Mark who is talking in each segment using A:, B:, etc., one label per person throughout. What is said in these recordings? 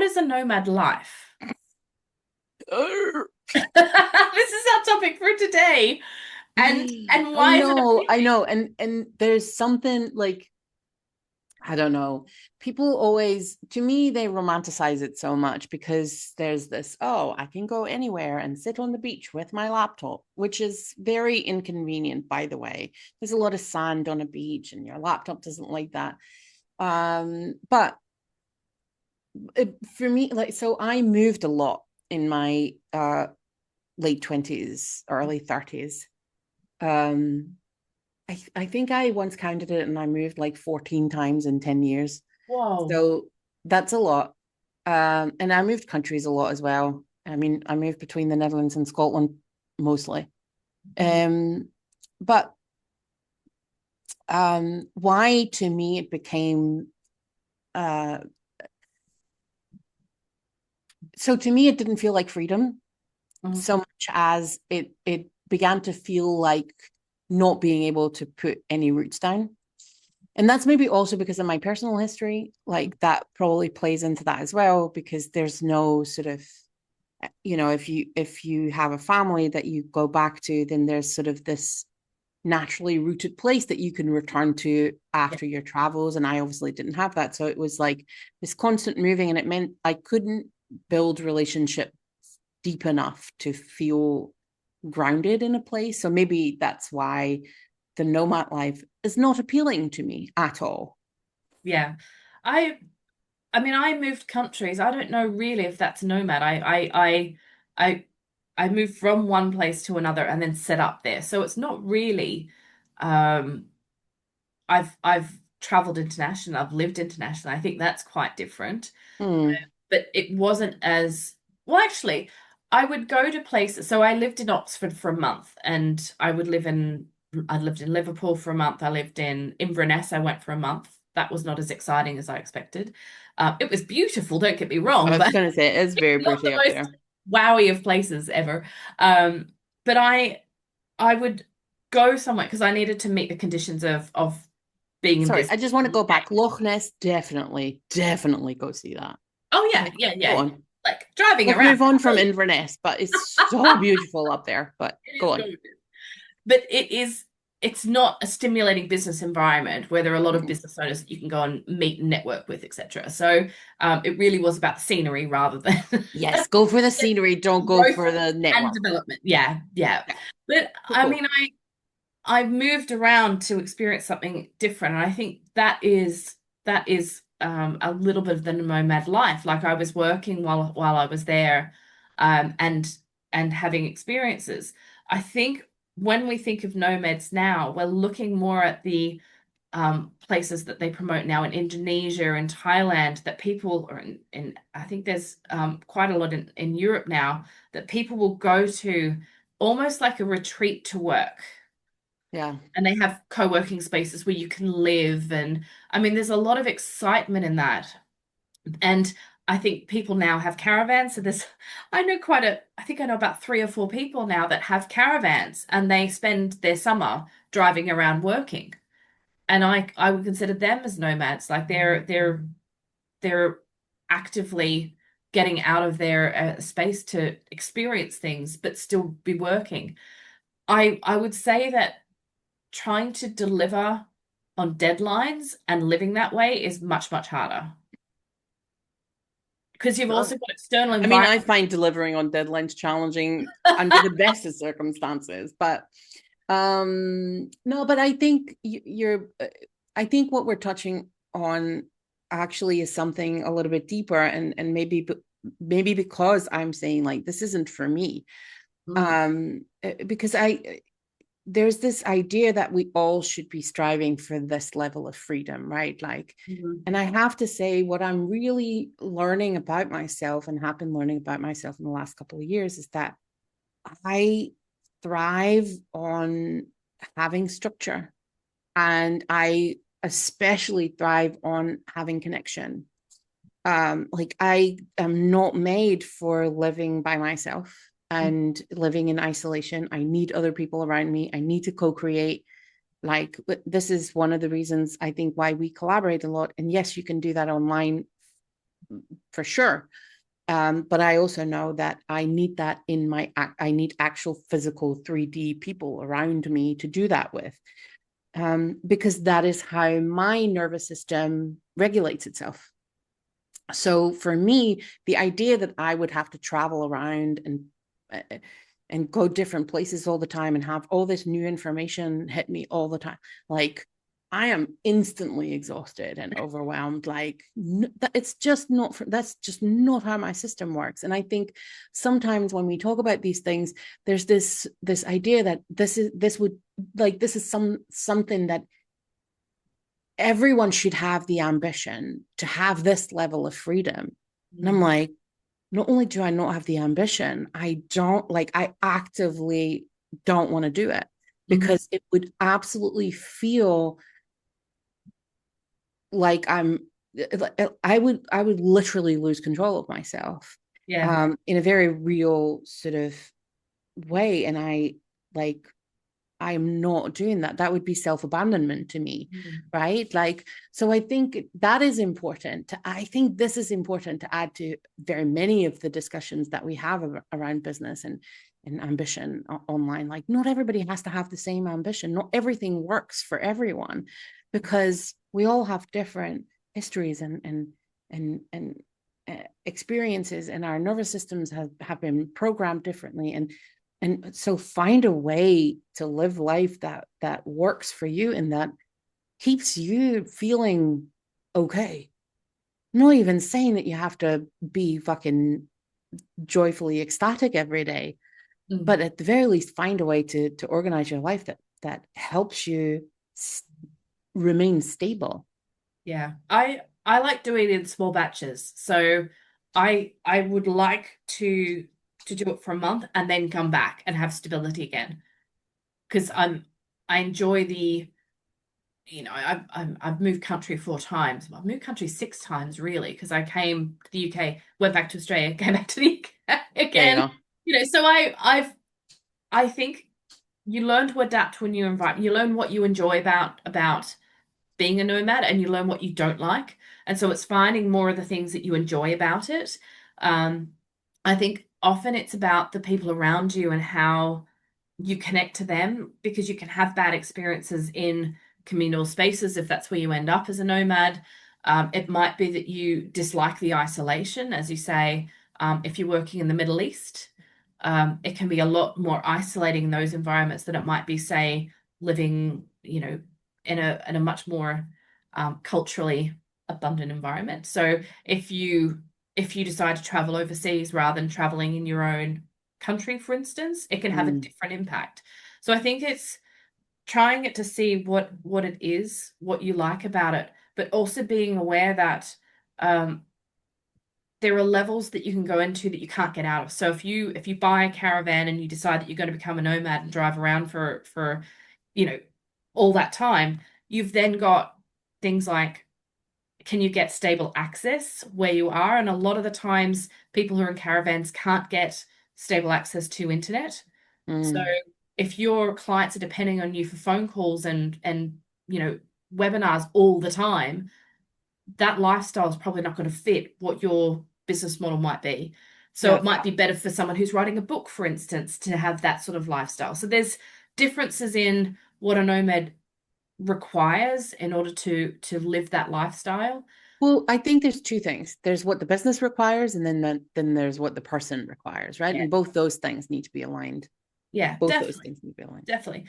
A: is a nomad life?
B: Urgh.
A: This is our topic for today. And
B: I
A: why is it
B: know, I
A: appealing?
B: know. And there's something like, I don't know. People always, to me, they romanticize it so much because there's this, oh, I can go anywhere and sit on the beach with my laptop, which is very inconvenient, by the way. There's a lot of sand on a beach and your laptop doesn't like that. But for me, like, so I moved a lot in my late 20s, early 30s. Um, I think I once counted it and I moved like 14 times in 10 years.
A: Whoa.
B: So that's a lot. And I moved countries a lot as well. I mean, I moved between the Netherlands and Scotland mostly. Um, but why to me it became uh so to me it didn't feel like freedom
A: Mhm.
B: so much as it began to feel like not being able to put any roots down. And that's maybe also because of my personal history, like that probably plays into that as well, because there's no sort of, if you have a family that you go back to, then there's sort of this naturally rooted place that you can return to
A: Yeah.
B: after your travels. And I obviously didn't have that. So it was like this constant moving, and it meant I couldn't build relationship deep enough to feel grounded in a place. So maybe that's why the nomad life is not appealing to me at all.
A: Yeah. I I mean, I moved countries. I don't know really if that's nomad. I I moved from one place to another and then set up there. So it's not really um I've traveled international, I've lived international. I think that's quite different.
B: Hmm.
A: But it wasn't as well, actually, I would go to places. So I lived in Oxford for a month and I lived in Liverpool for a month. I lived in Inverness. I went for a month. That was not as exciting as I expected. It was beautiful, don't get me
B: I
A: wrong,
B: was
A: but
B: going to say it is very
A: not the
B: pretty up
A: most
B: there.
A: wowy of places ever. Um, but I would go somewhere because I needed to meet the conditions of being in
B: Sorry,
A: business
B: I just want to
A: in the
B: go
A: UK.
B: back. Loch Ness, definitely, definitely go see that.
A: Oh yeah,
B: Okay,
A: yeah,
B: go
A: yeah.
B: on.
A: Like driving
B: Let's
A: around.
B: move on from
A: Brilliant.
B: Inverness, but it's so beautiful up there. But
A: It
B: go
A: is
B: on.
A: gorgeous. But it's not a stimulating business environment where there are a lot of
B: Mm.
A: business owners that you can go and meet and network with, etc. So it really was about the scenery rather than
B: Yes, go for the scenery. Don't go
A: growth
B: for the
A: and
B: network.
A: development. Yeah, yeah.
B: Yeah,
A: But
B: cool,
A: I
B: cool.
A: mean, I've moved around to experience something different, and I think that is a little bit of the nomad life. Like I was working while I was there, um, and and having experiences. I think when we think of nomads now, we're looking more at the places that they promote now in Indonesia and Thailand that people are in I think there's quite a lot in Europe now that people will go to almost like a retreat to work.
B: Yeah.
A: And they have co-working spaces where you can live. And I mean, there's a lot of excitement in that. And I think people now have caravans. So I think I know about 3 or 4 people now that have caravans and they spend their summer driving around working. And I would consider them as nomads. Like they're actively getting out of their space to experience things, but still be working. I would say that trying to deliver on deadlines and living that way is much, much harder because you've
B: Sure.
A: also got external
B: I mean,
A: environment.
B: I find delivering on deadlines challenging under the best of circumstances, but no, but I think I think what we're touching on actually is something a little bit deeper, and maybe because I'm saying like this isn't for me,
A: Mm,
B: because I there's this idea that we all should be striving for this level of freedom, right? Like,
A: mhm.
B: and I have to say, what I'm really learning about myself and have been learning about myself in the last couple of years is that I thrive on having structure, and I especially thrive on having connection. Like I am not made for living by myself and living in isolation. I need other people around me. I need to co-create. Like this is one of the reasons I think why we collaborate a lot. And yes, you can do that online for sure. But I also know that I need that in I need actual physical 3D people around me to do that with, because that is how my nervous system regulates itself. So for me, the idea that I would have to travel around and go different places all the time and have all this new information hit me all the time, like I am instantly exhausted and overwhelmed. Like it's just not that's just not how my system works. And I think sometimes when we talk about these things, there's this idea that this is something that everyone should have the ambition to have this level of freedom. And I'm
A: Mm.
B: like, not only do I not have the ambition, I actively don't want to do it
A: Mhm.
B: because it would absolutely feel like I would literally lose control of myself,
A: Yeah.
B: in a very real sort of way. And like I'm not doing that. That would be self-abandonment to me,
A: Mm.
B: right? Like, so I think that is important. I think this is important to add to very many of the discussions that we have around business and ambition online. Like, not everybody has to have the same ambition. Not everything works for everyone because we all have different histories and experiences, and our nervous systems have been programmed differently. And so find a way to live life that works for you and that keeps you feeling okay. I'm not even saying that you have to be fucking joyfully ecstatic every day,
A: Mm.
B: but at the very least find a way to organize your life that helps you remain stable.
A: Yeah. I like doing it in small batches. So I would like to do it for a month and then come back and have stability again. Because I enjoy the, I've moved country 4 times. I've moved country 6 times really, because I came to the UK, went back to Australia, came back to the UK
B: There you
A: again.
B: go.
A: So I think you learn to adapt when you invite, you learn what you enjoy about being a nomad, and you learn what you don't like. And so it's finding more of the things that you enjoy about it. Um, I think often it's about the people around you and how you connect to them, because you can have bad experiences in communal spaces if that's where you end up as a nomad. It might be that you dislike the isolation, as you say, if you're working in the Middle East. It can be a lot more isolating in those environments than it might be, say, living, in a much more culturally abundant environment. So if you decide to travel overseas rather than traveling in your own country, for instance, it can have a
B: Mm,
A: different impact. So I think it's trying it to see what it is, what you like about it, but also being aware that um, there are levels that you can go into that you can't get out of. So if you buy a caravan and you decide that you're going to become a nomad and drive around for you know all that time, you've then got things like, can you get stable access where you are? And a lot of the times, people who are in caravans can't get stable access to internet. So
B: mm,
A: if your clients are depending on you for phone calls and webinars all the time, that lifestyle is probably not going to fit what your business model might be. So
B: yeah.
A: it might be better for someone who's writing a book, for instance, to have that sort of lifestyle. So there's differences in what a nomad requires in order to live that lifestyle.
B: Well, I think there's two things. There's what the business requires, and then there's what the person requires, right?
A: Yeah.
B: And both those things need to be aligned.
A: Yeah,
B: Both those
A: definitely.
B: things need to be aligned.
A: Definitely.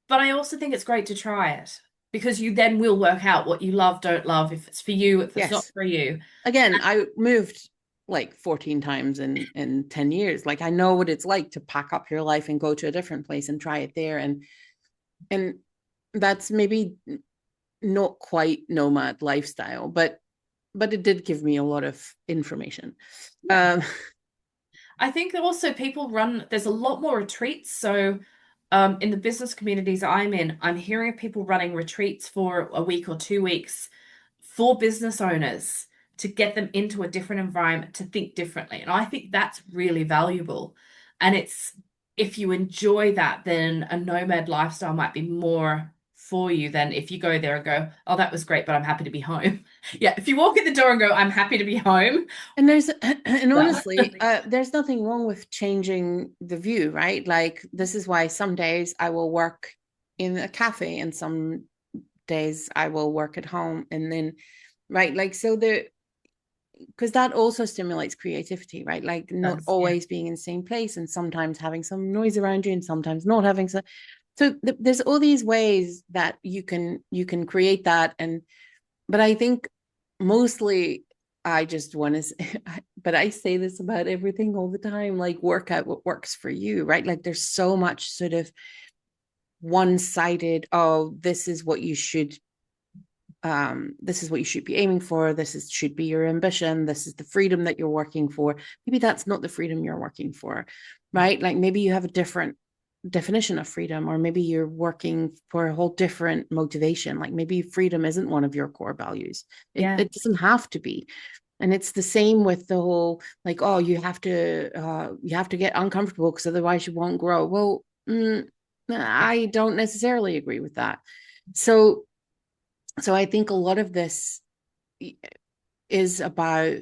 A: But I also think it's great to try it, because you then will work out what you love, don't love, if it's for you, if it's not
B: Yes.
A: for you.
B: Again, I moved like 14 times in 10 years. Like I know what it's like to pack up your life and go to a different place and try it there. And that's maybe not quite nomad lifestyle, but it did give me a lot of information.
A: Yeah.
B: Um,
A: I think that also there's a lot more retreats. So, in the business communities I'm in, I'm hearing of people running retreats for a week or 2 weeks for business owners to get them into a different environment to think differently. And I think that's really valuable. And if you enjoy that, then a nomad lifestyle might be more for you than if you go there and go, oh, that was great, but I'm happy to be home. Yeah, if you walk in the door and go, I'm happy to be home.
B: And there's and
A: Well,
B: honestly, there's nothing wrong with changing the view, right? Like this is why some days I will work in a cafe and some days I will work at home. And then right, like so the because that also stimulates creativity, right? Like not
A: yeah.
B: always being in the same place and sometimes having some noise around you and sometimes not having so there's all these ways that you can create that. And but I think mostly I just want to but I say this about everything all the time, like work out what works for you, right? Like there's so much sort of one-sided, oh, this is what you should be aiming for, should be your ambition, this is the freedom that you're working for. Maybe that's not the freedom you're working for, right? Like maybe you have a different definition of freedom, or maybe you're working for a whole different motivation. Like maybe freedom isn't one of your core values. it,
A: Yeah.
B: it doesn't have to be. And it's the same with the whole like, oh, you have to get uncomfortable because otherwise you won't grow. Well,
A: Yeah.
B: I don't necessarily agree with that. So so I think a lot of this is about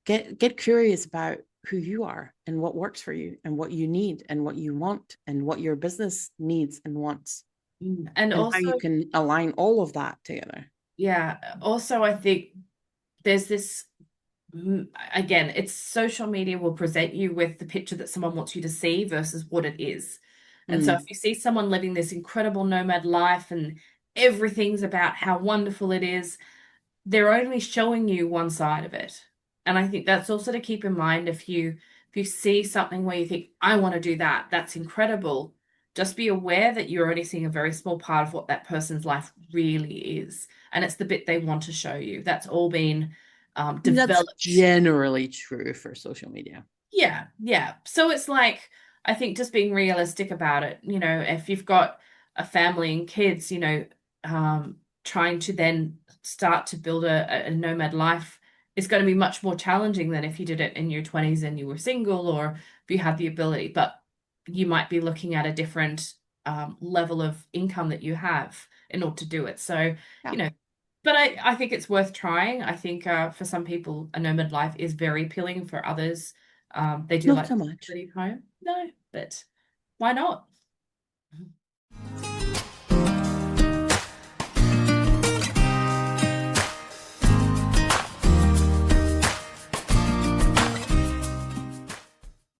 B: get curious about who you are and what works for you and what you need and what you want and what your business needs and wants,
A: And
B: and how
A: also,
B: you can align all of that together.
A: yeah, also I think there's this again, it's social media will present you with the picture that someone wants you to see versus what it is. And so if
B: Mm.
A: you see someone living this incredible nomad life and everything's about how wonderful it is, they're only showing you one side of it. And I think that's also to keep in mind if you see something where you think, I want to do that, that's incredible. Just be aware that you're only seeing a very small part of what that person's life really is. And it's the bit they want to show you. That's all been
B: That's
A: developed.
B: generally true for social media.
A: Yeah, yeah. So it's like, I think just being realistic about it, if you've got a family and kids, trying to then start to build a nomad life is going to be much more challenging than if you did it in your 20s and you were single or if you had the ability. But you might be looking at a different level of income that you have in order to do it. So,
B: Yeah,
A: you know, but I think it's worth trying. I think for some people, a nomad life is very appealing. For others, they do
B: not
A: like
B: so
A: the
B: much.
A: stability of home. No, but why not?